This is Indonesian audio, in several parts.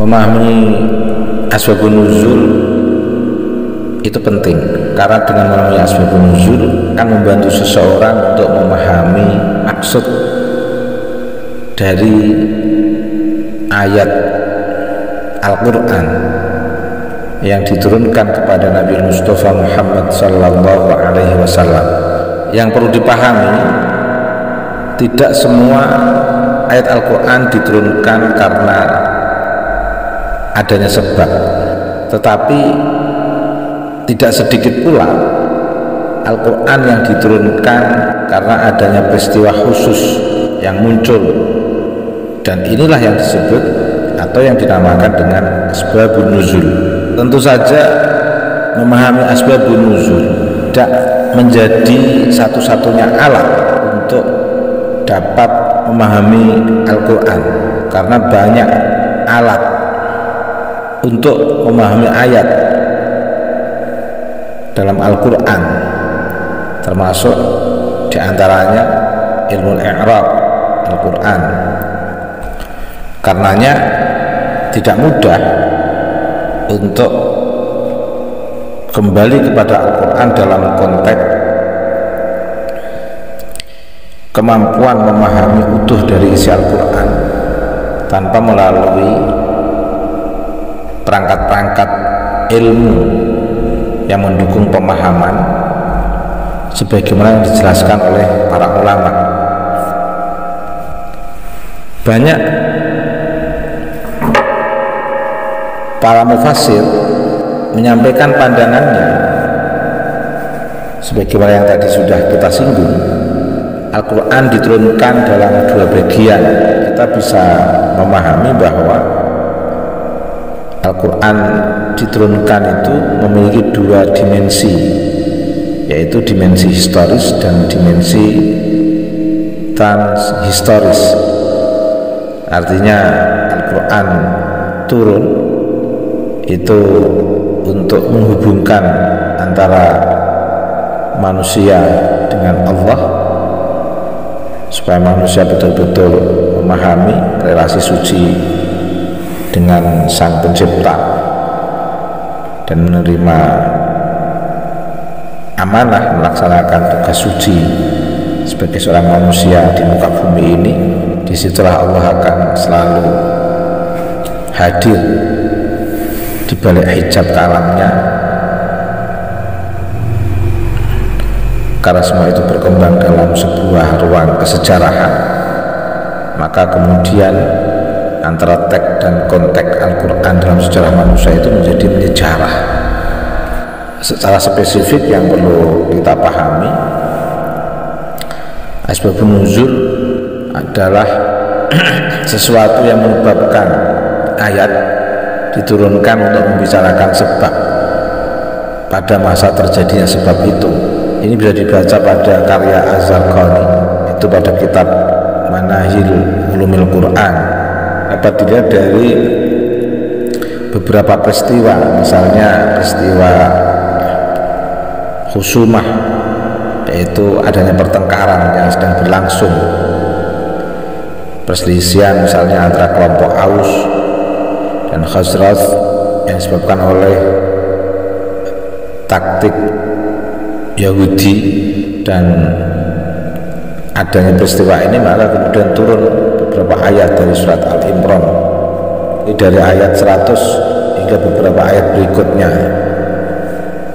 Memahami asbabun nuzul itu penting, karena dengan memahami asbabun nuzul akan membantu seseorang untuk memahami maksud dari ayat Al-Quran yang diturunkan kepada Nabi Mustafa Muhammad Sallallahu Alaihi Wasallam. Yang perlu dipahami, tidak semua ayat Al-Quran diturunkan karena adanya sebab, tetapi tidak sedikit pula Al-Quran yang diturunkan karena adanya peristiwa khusus yang muncul, dan inilah yang disebut atau yang dinamakan dengan asbabun nuzul. Tentu saja memahami asbabun nuzul tidak menjadi satu-satunya alat untuk dapat memahami Al-Quran, karena banyak alat untuk memahami ayat dalam Al-Quran, termasuk diantaranya ilmu i'rab Al-Quran. Karenanya tidak mudah untuk kembali kepada Al-Quran dalam konteks kemampuan memahami utuh dari isi Al-Quran tanpa melalui perangkat-perangkat ilmu yang mendukung pemahaman sebagaimana yang dijelaskan oleh para ulama. Banyak para mufassir menyampaikan pandangannya sebagaimana yang tadi sudah kita singgung. Al-Quran diturunkan dalam dua bagian. Kita bisa memahami bahwa Al-Quran diturunkan itu memiliki dua dimensi, yaitu dimensi historis dan dimensi transhistoris. Artinya Al-Quran turun itu untuk menghubungkan antara manusia dengan Allah, supaya manusia betul-betul memahami relasi suci dengan Sang Pencipta dan menerima amanah melaksanakan tugas suci sebagai seorang manusia di muka bumi ini. Disitulah Allah akan selalu hadir di balik hijab kalamnya, karena semua itu berkembang dalam sebuah ruang kesejarahan. Maka kemudian antara teks dan konteks Al-Quran dalam sejarah manusia itu menjadi menyejarah. Secara spesifik yang perlu kita pahami, asbabun nuzul adalah sesuatu yang menyebabkan ayat diturunkan untuk membicarakan sebab pada masa terjadinya sebab itu. Ini bisa dibaca pada karya Az-Zarqani, itu pada kitab Manahil Ulumil Quran. Dapat dilihat dari beberapa peristiwa, misalnya peristiwa khusumah, yaitu adanya pertengkaran yang sedang berlangsung, perselisihan misalnya antara kelompok Aus dan Khazraj yang disebabkan oleh taktik Yahudi, dan adanya peristiwa ini maka kemudian turun beberapa ayat dari surat Al-Imran. Ini dari ayat 100 hingga beberapa ayat berikutnya.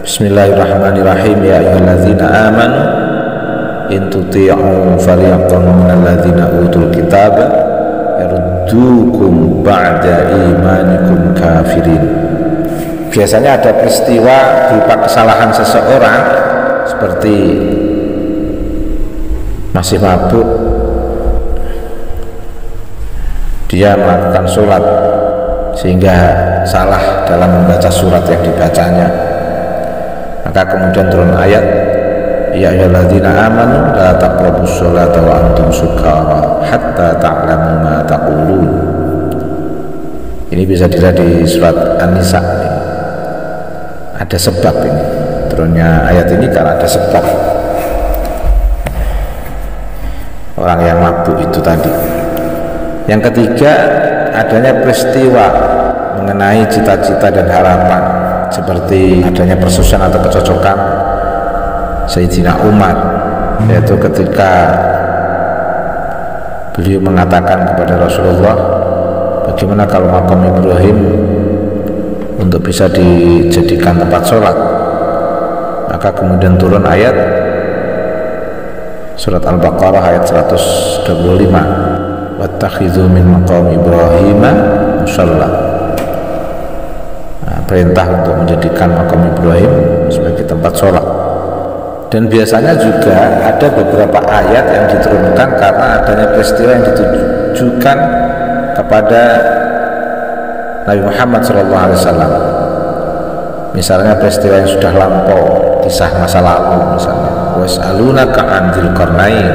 Bismillahirrahmanirrahim. Ya ayyuhalladzina amanu in tuti'u fariqan minal ladzina utul kitaba yaruddukum ba'da imanikum kafirin. Biasanya ada peristiwa berupa kesalahan seseorang, seperti masih mabuk, dia melakukan sholat sehingga salah dalam membaca surat yang dibacanya, maka kemudian turun ayat ya ayyuhalladzina amanu la taqrabus sholata wa antum sukara hatta ta'lamu ma taqulun. Ini bisa dilihat di surat An-Nisa. Ada sebab ini, turunnya ayat ini karena ada sebab. Orang yang mabuk itu tadi. Yang ketiga, adanya peristiwa mengenai cita-cita dan harapan, seperti adanya persusuan atau kecocokan Sayyidina Umar, yaitu ketika beliau mengatakan kepada Rasulullah, bagaimana kalau makam Ibrahim untuk bisa dijadikan tempat sholat. Maka kemudian turun ayat surat Al-Baqarah ayat 125, wattakhidhu min maqam Ibrahim musalla. Perintah untuk menjadikan makam Ibrahim sebagai tempat sholat. Dan biasanya juga ada beberapa ayat yang diturunkan karena adanya peristiwa yang ditujukan kepada Nabi Muhammad SAW. Misalnya peristiwa yang sudah lampau, kisah masa lalu, misalnya was'alunaka 'an dzilqarnain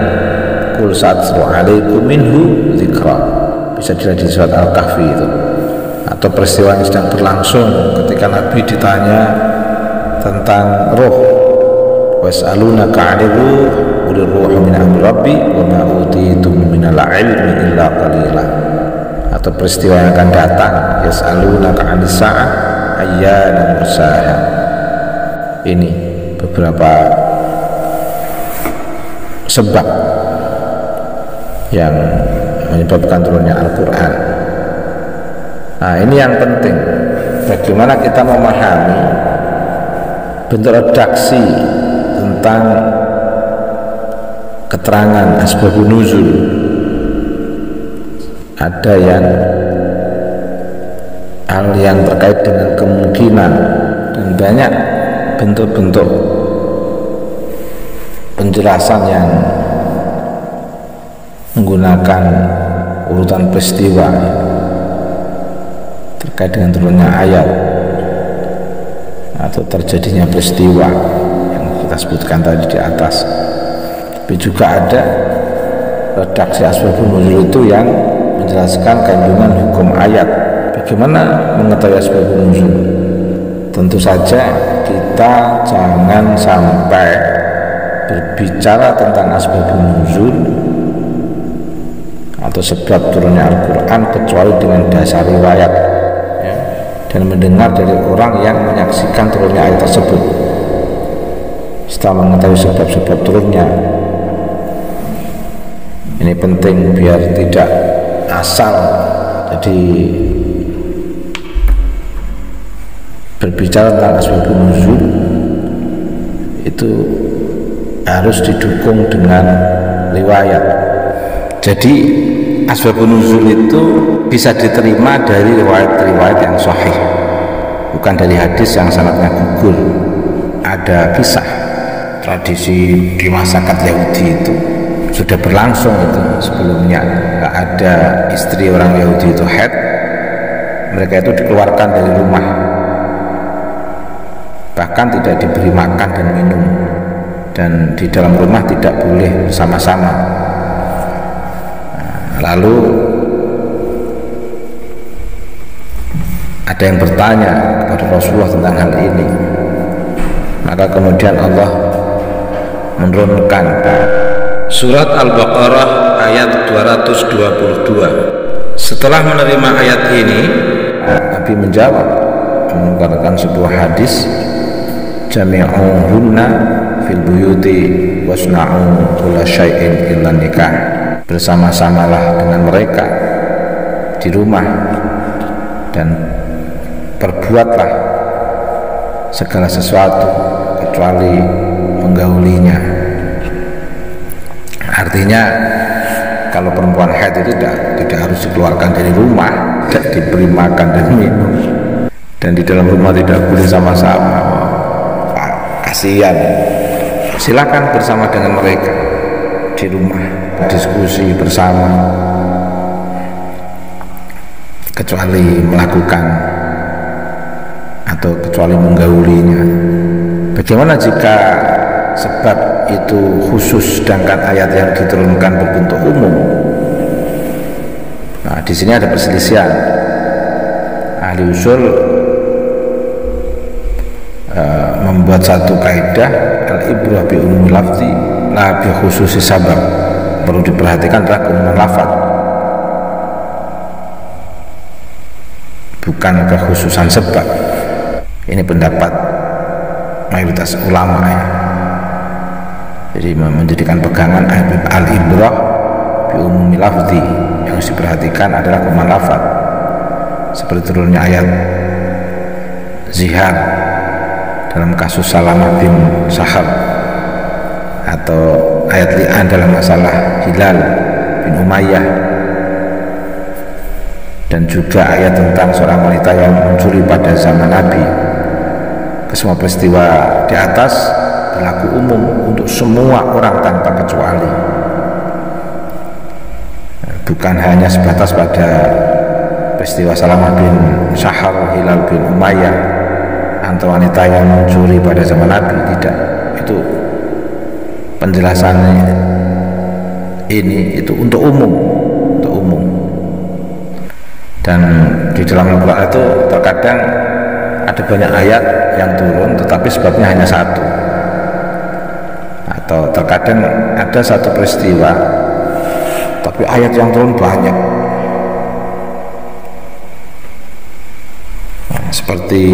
qul sa'atlu 'alaikum minhu dzikra, bisa dilihat di surat Al-Kahfi itu. Atau peristiwa yang sedang berlangsung ketika Nabi ditanya tentang roh, was'alunaka 'anil ruh qul ruhu min amri rabbi wa ma utitum minal 'ilmi illa qalila. Atau peristiwa yang akan datang, yas'alunaka 'anis sa'ah ayyana mursaha. Ini beberapa sebab yang menyebabkan turunnya Al-Quran. Nah, ini yang penting, bagaimana kita memahami bentuk redaksi tentang keterangan asbabun nuzul. Ada yang hal yang terkait dengan kemungkinan, dan banyak bentuk-bentuk penjelasan yang menggunakan urutan peristiwa terkait dengan turunnya ayat atau terjadinya peristiwa yang kita sebutkan tadi di atas. Tapi juga ada redaksi asbabun nuzul itu yang menjelaskan kandungan hukum ayat. Bagaimana mengetahui asbabun nuzul? Tentu saja kita jangan sampai berbicara tentang asbabun nuzul atau sebab turunnya Al-Quran kecuali dengan dasar riwayat, ya, dan mendengar dari orang yang menyaksikan turunnya ayat tersebut. Setelah mengetahui sebab-sebab turunnya, ini penting biar tidak asal jadi berbicara tentang asbabun nuzul itu harus didukung dengan riwayat. Jadi asbabun nuzul itu bisa diterima dari riwayat-riwayat yang sahih, bukan dari hadis yang sanadnya gugur. Ada kisah tradisi di masyarakat Yahudi itu sudah berlangsung itu sebelumnya. Ada istri orang Yahudi itu haid, mereka itu dikeluarkan dari rumah, bahkan tidak diberi makan dan minum, dan di dalam rumah tidak boleh bersama-sama. Lalu ada yang bertanya kepada Rasulullah tentang hal ini, maka kemudian Allah menurunkan surat Al-Baqarah ayat 222. Setelah menerima ayat ini, Nabi menjawab, mengeluarkan sebuah hadis, jami'uhunna fil buyuti wasna'u kulla syai'in illa nikah. Bersama-samalah dengan mereka di rumah dan perbuatlah segala sesuatu kecuali menggaulinya. Artinya kalau perempuan haid itu tidak harus dikeluarkan dari rumah, tidak diberi makan dan minum, dan di dalam rumah tidak boleh sama-sama. Kasihan. Silakan bersama dengan mereka di rumah, diskusi bersama, kecuali melakukan atau kecuali menggaulinya. Bagaimana jika sebab itu khusus sedangkan ayat yang diturunkan berbentuk umum? Nah, di sini ada perselisihan. Ahli usul membuat satu kaidah, al-ibrah bi umumil lafzi la bi khususi sabab. Perlu diperhatikan adalah keumuman lafaz, bukan kekhususan sebab. Ini pendapat mayoritas ulama ya. Jadi menjadikan pegangan al-ibrah bi umumi lafzi, yang harus diperhatikan adalah keumuman lafaz, seperti turunnya ayat zihar dalam kasus Salamah bin Sahab, atau ayat li'an dalam masalah Hilal bin Umayyah, dan juga ayat tentang seorang wanita yang mencuri pada zaman Nabi. Kesemua peristiwa di atas berlaku umum untuk semua orang tanpa kecuali, bukan hanya sebatas pada peristiwa Salamah bin Sahab, Hilal bin Umayyah, atau wanita yang mencuri pada zaman Nabi. Tidak, itu penjelasannya ini itu untuk umum, untuk umum. Dan di dalam Al-Quran itu terkadang ada banyak ayat yang turun tetapi sebabnya hanya satu, atau terkadang ada satu peristiwa tapi ayat yang turun banyak. Seperti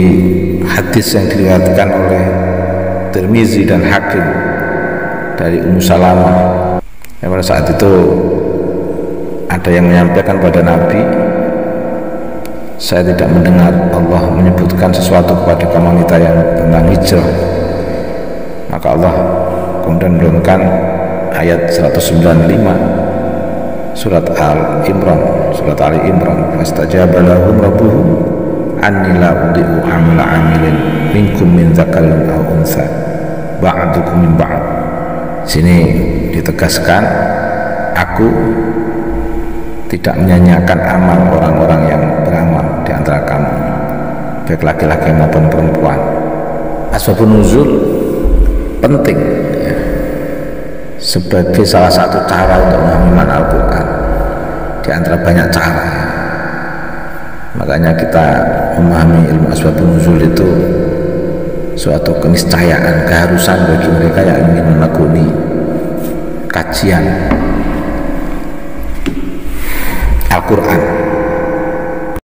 hadis yang diriwayatkan oleh Tirmizi dan Hakim dari Ummu Salamah, yang pada saat itu ada yang menyampaikan pada Nabi, saya tidak mendengar Allah menyebutkan sesuatu kepada kaum wanita yang tentang hijrah. Maka Allah kemudian menurunkan ayat 195 surat Al-Imran, surat Ali Imran, fastajaba lahum rabbuhum anni la udhi'u amala amilin minkum min dzakarin aw untha ba'dukum min ba'd. Sini ditegaskan, aku tidak menyanyiakan amal orang-orang yang beramal di antara kamu, baik laki-laki maupun perempuan. Asbabun nuzul penting ya, sebagai salah satu cara untuk memahami Al-Quran di antara banyak cara ya. Makanya kita memahami ilmu asbabun nuzul itu suatu keniscayaan, keharusan bagi mereka yang ingin menekuni kajian Al-Quran.